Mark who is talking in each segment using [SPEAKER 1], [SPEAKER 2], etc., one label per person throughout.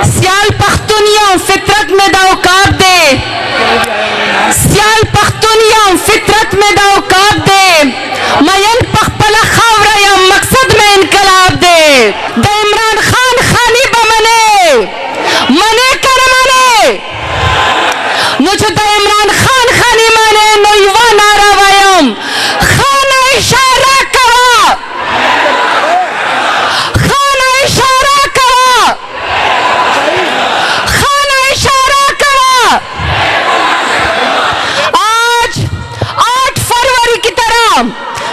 [SPEAKER 1] सियाल पख्तूनियों फितरत में दावकाब दे, सियाल पख्तूनियों फितरत में दावकाब दे, मयन पखपला खावरा या मकसद में इनकलाब दे। द इमरान खान खानी बमने मने कर मने मुझे द इमरान खान खानी मने नो युवा नारा वयम खाना इशारा करा, खाना इशारा करा, खाना इशारा करा। आज 8 फरवरी की तरह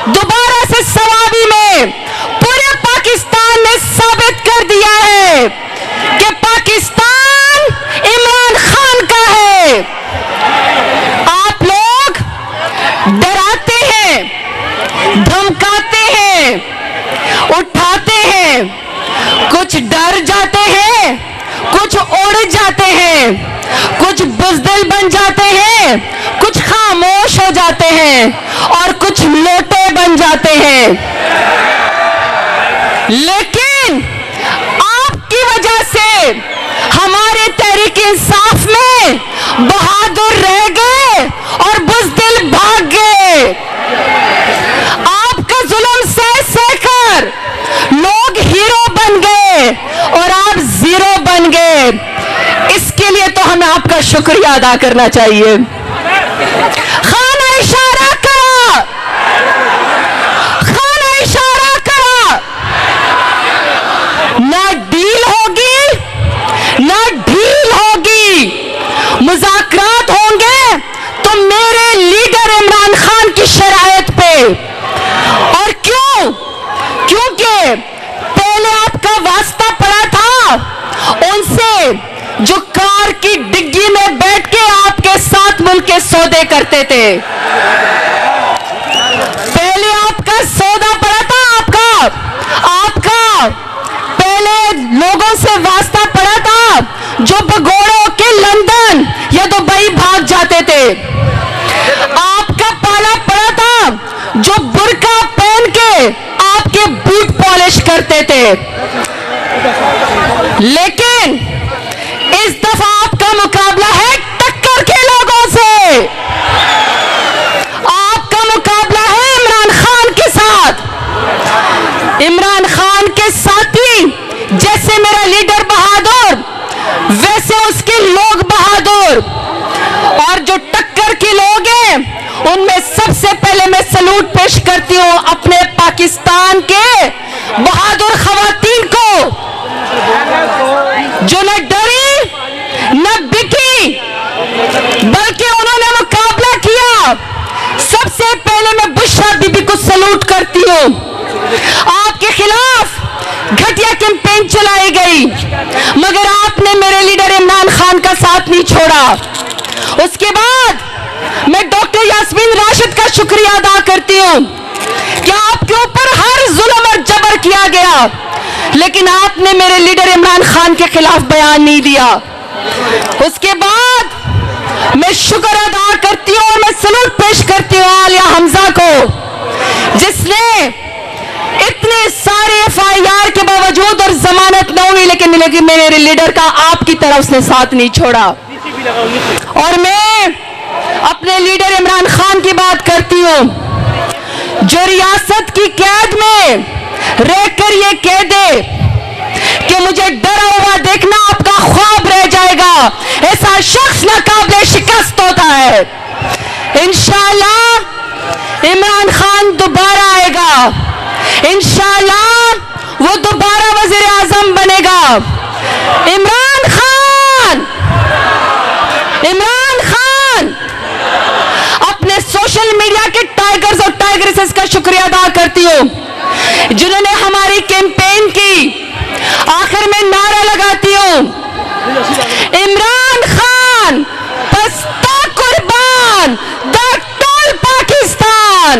[SPEAKER 1] दोबारा से सवाबी में पूरे पाकिस्तान ने साबित कर दिया है कि पाकिस्तान इमरान खान का है। आप लोग डराते हैं, धमकाते हैं, उठाते हैं, कुछ डर जाते हैं, कुछ उड़ जाते हैं, कुछ बुज़दिल बन जाते हैं, कुछ खामोश हो जाते हैं और कुछ लोटे बन जाते हैं। लेकिन आपकी वजह से हमारे तहरीक इंसाफ में बहादुर रह गए और बुज़दिल भाग गए। आपका जुल्म सह कर लोग हीरो बन गए और आप जीरो बन गए। इसके लिए तो हमें आपका शुक्रिया अदा करना चाहिए। खाना इशारा करा, खाना इशारा करा। ना डील होगी ना ढील होगी, मुज़ाकरात होंगे तो मेरे लीडर इमरान खान की शरायत पे। और क्यों? क्योंकि पहले आपका वास्ता पड़ा था उनसे जो कार की डिग्गी में बैठ के आपके साथ मुल्क के सौदे करते थे। पहले आपका सौदा पड़ा था, आपका पहले लोगों से वास्ता पड़ा था जो भगोड़ों के लंदन या दुबई भाग जाते थे। आपका पाला पड़ा था जो बुर्का पहन के आपके बूट पॉलिश करते थे। लेकिन इस दफा आपका मुकाबला है टक्कर के लोगों से। आपका मुकाबला है इमरान खान के साथ। इमरान खान के साथी जैसे मेरा लीडर बहादुर वैसे उसके लोग बहादुर। और जो टक्कर के लोग हैं उनमें सबसे पहले मैं सलूट पेश करती हूं अपने पाकिस्तान के बहादुर खवातीन को जो न डरी न बिकी बल्कि उन्होंने मुकाबला किया। सबसे पहले मैं बुशरा बीबी को सलूट करती हूं। आपके खिलाफ घटिया कैंपेन चलाई गई मगर आपने मेरे लीडर इमरान खान का साथ नहीं छोड़ा। उसके बाद मैं डॉक्टर यास्मीन राशिद का शुक्रिया अदा करती हूं कि आपके ऊपर हर जुल्म और जबर किया गया लेकिन आपने मेरे लीडर इमरान खान के खिलाफ बयान नहीं दिया। उसके बाद मैं शुक्र अदा करती हूं और मैं सलूट पेश करती हूं आलिया हमजा को जिसने इतने सारे FIR के बावजूद और जमानत न हुई लेकिन मेरे लीडर का आपकी तरह उसने साथ नहीं छोड़ा। और मैं अपने लीडर इमरान खान की बात करती हूं जो रियासत की कैद में रहकर ये कह दे कि मुझे डरा हुआ देखना आपका ख्वाब रह जाएगा, ऐसा शख्स नाकाबिले शिकस्त होता है। इंशाअल्लाह इमरान खान दोबारा आएगा, इंशाअल्लाह वो दोबारा वजीर आजम बनेगा। इमरान खान अपने सोशल मीडिया के टाइगर्स और टाइगरेसेस का शुक्रिया अदा करती हूं जिन्होंने हमारी कैंपेन की। आखिर में नारा लगाती हूं इमरान खान पस्ता कुर्बान द टोल पाकिस्तान।